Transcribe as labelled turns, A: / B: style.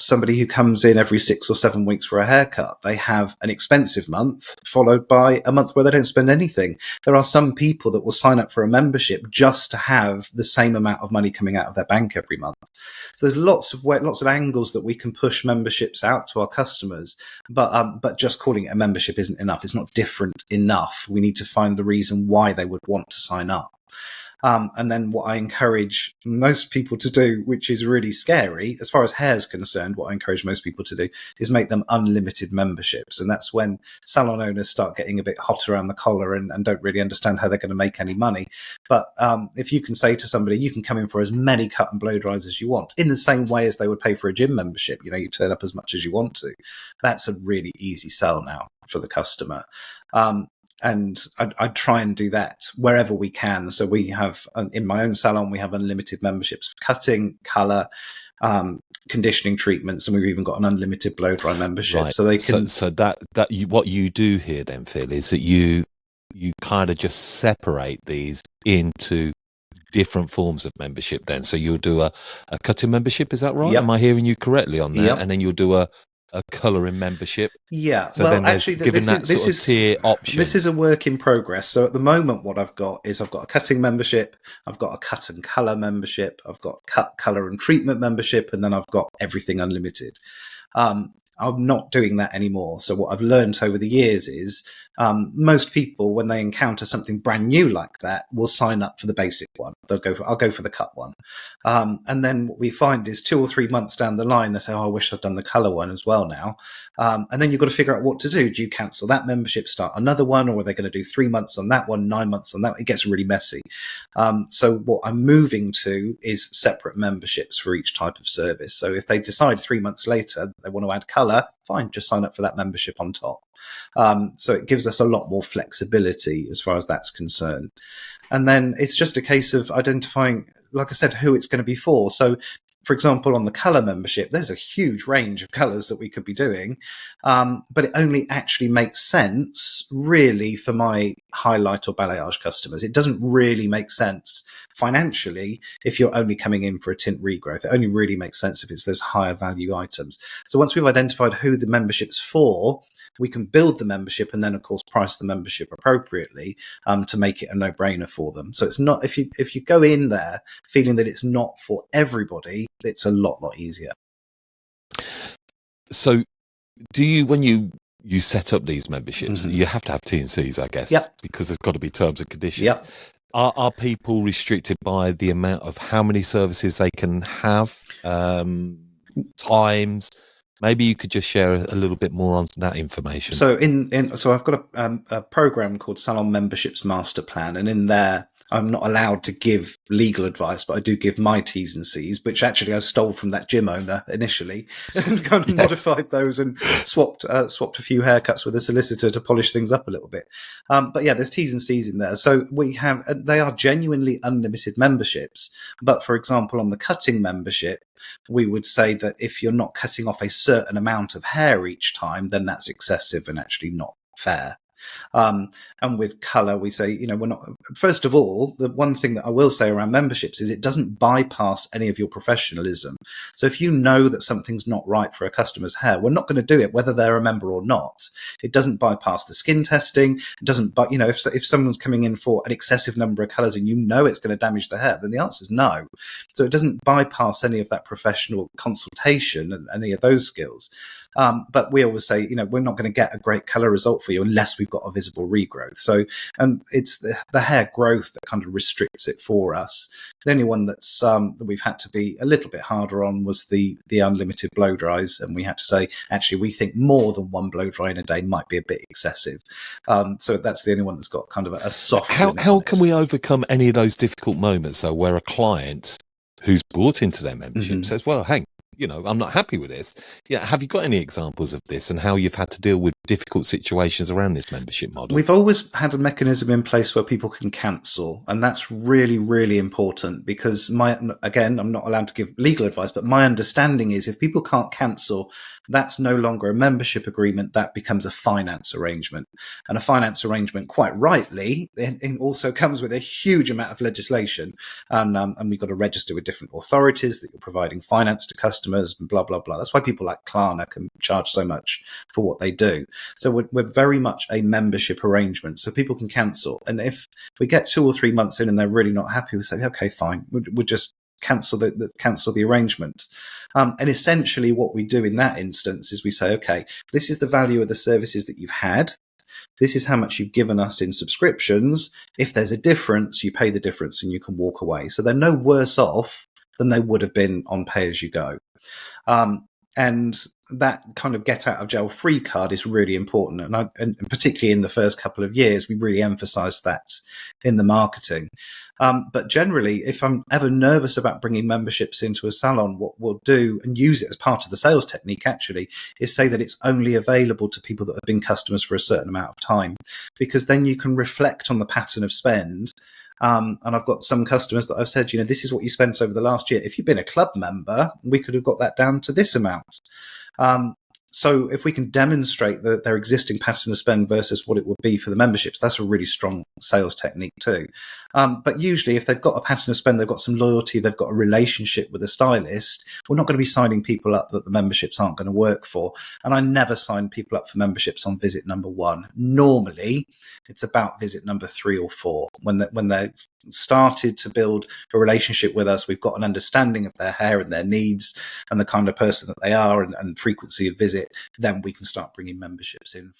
A: somebody who comes in every 6 or 7 weeks for a haircut. They have an expensive month followed by a month where they don't spend anything. There are some people that will sign up for a membership just to have the same amount of money coming out of their bank every month. So there's lots of angles that we can push memberships out to our customers, but just calling it a membership isn't enough. It's not different enough. We need to find the reason why they would want to sign up. And then what I encourage most people to do, which is really scary, as far as hair is concerned, what I encourage most people to do is make them unlimited memberships. And that's when salon owners start getting a bit hot around the collar and don't really understand how they're going to make any money. But if you can say to somebody, you can come in for as many cut and blow dries as you want, in the same way as they would pay for a gym membership, you turn up as much as you want to. That's a really easy sell now for the customer. And I try and do that wherever we can. So we have, in my own salon, we have unlimited memberships for cutting, colour, conditioning treatments, and we've even got an unlimited blow dry membership.
B: Right.
A: So they can.
B: So what you do here then, Phil, is that you kind of just separate these into different forms of membership. Then, so you'll do a cutting membership. Is that right?
A: Yep.
B: Am I hearing you correctly on that?
A: Yep.
B: And then you'll do a colouring membership.
A: Yeah.
B: So then actually, given that sort of tier option.
A: This is a work in progress. So at the moment, what I've got is I've got a cutting membership, I've got a cut and colour membership, I've got cut, colour and treatment membership, and then I've got everything unlimited. I'm not doing that anymore. So what I've learned over the years is most people, when they encounter something brand new like that, will sign up for the basic one. I'll go for the cut one. And then what we find is 2 or 3 months down the line, they say, oh, I wish I'd done the colour one as well now. And then you've got to figure out what to do. Do you cancel that membership, start another one, or are they going to do 3 months on that one, 9 months on that? It gets really messy. So what I'm moving to is separate memberships for each type of service. So if they decide 3 months later they want to add colour, fine, just sign up for that membership on top. So it gives us a lot more flexibility as far as that's concerned. And then it's just a case of identifying, like I said, who it's going to be for. So, for example, on the colour membership, there's a huge range of colours that we could be doing, but it only actually makes sense really for my highlight or balayage customers. It doesn't really make sense financially if you're only coming in for a tint regrowth. It only really makes sense if it's those higher value items. So once we've identified who the membership's for, we can build the membership and then, of course, price the membership appropriately to make it a no-brainer for them. So it's not, if you go in there feeling that it's not for everybody, it's a lot easier.
B: So do you, when you set up these memberships, you have to have T&Cs, I guess, because there's got to be terms and conditions.
A: Yep.
B: Are people restricted by the amount of how many services they can have, times? Maybe you could just share a little bit more on that information.
A: So so I've got a program called Salon Memberships Master Plan, and in there I'm not allowed to give legal advice, but I do give my T's and C's, which actually I stole from that gym owner initially, and kind of modified those and swapped a few haircuts with a solicitor to polish things up a little bit. But yeah, there's T's and C's in there. So they are genuinely unlimited memberships. But for example, on the cutting membership, we would say that if you're not cutting off a certain amount of hair each time, then that's excessive and actually not fair. And with colour, we say, we're not. First of all, the one thing that I will say around memberships is it doesn't bypass any of your professionalism. So if you know that something's not right for a customer's hair, we're not going to do it whether they're a member or not. It doesn't bypass the skin testing. It doesn't. But if someone's coming in for an excessive number of colours and it's going to damage the hair, then the answer is no. So it doesn't bypass any of that professional consultation and any of those skills. But we always say, we're not going to get a great colour result for you unless we've got a visible regrowth. So, and it's the hair growth that kind of restricts it for us. The only one that we've had to be a little bit harder on was the unlimited blow dries, and we had to say, actually, we think more than one blow dry in a day might be a bit excessive. So that's the only one that's got kind of a soft.
B: How can we overcome any of those difficult moments, though, where a client who's bought into their membership says, well, hang, I'm not happy with this. Yeah. Have you got any examples of this and how you've had to deal with difficult situations around this membership model?
A: We've always had a mechanism in place where people can cancel, and that's really, really important because again, I'm not allowed to give legal advice, but my understanding is if people can't cancel, that's no longer a membership agreement, that becomes a finance arrangement. And a finance arrangement, quite rightly, it also comes with a huge amount of legislation, and we've got to register with different authorities that you're providing finance to customers and blah, blah, blah. That's why people like Klarna can charge so much for what they do. So we're very much a membership arrangement, so people can cancel. And if we get 2 or 3 months in and they're really not happy, we say, okay, fine, we'll just cancel the arrangement. And essentially what we do in that instance is we say, okay, this is the value of the services that you've had. This is how much you've given us in subscriptions. If there's a difference, you pay the difference and you can walk away. So they're no worse off than they would have been on pay as you go. And that kind of get out of jail free card is really important. And particularly in the first couple of years, we really emphasized that in the marketing. But generally, if I'm ever nervous about bringing memberships into a salon, what we'll do, and use it as part of the sales technique actually, is say that it's only available to people that have been customers for a certain amount of time, because then you can reflect on the pattern of spend. And I've got some customers that I've said, this is what you spent over the last year. If you've been a club member, we could have got that down to this amount. So if we can demonstrate their existing pattern of spend versus what it would be for the memberships, that's a really strong sales technique too. But usually if they've got a pattern of spend, they've got some loyalty, they've got a relationship with a stylist, we're not going to be signing people up that the memberships aren't going to work for. And I never sign people up for memberships on visit number 1. Normally, it's about visit number 3 or 4. When they've started to build a relationship with us, we've got an understanding of their hair and their needs and the kind of person that they are and frequency of visit, then we can start bringing memberships in.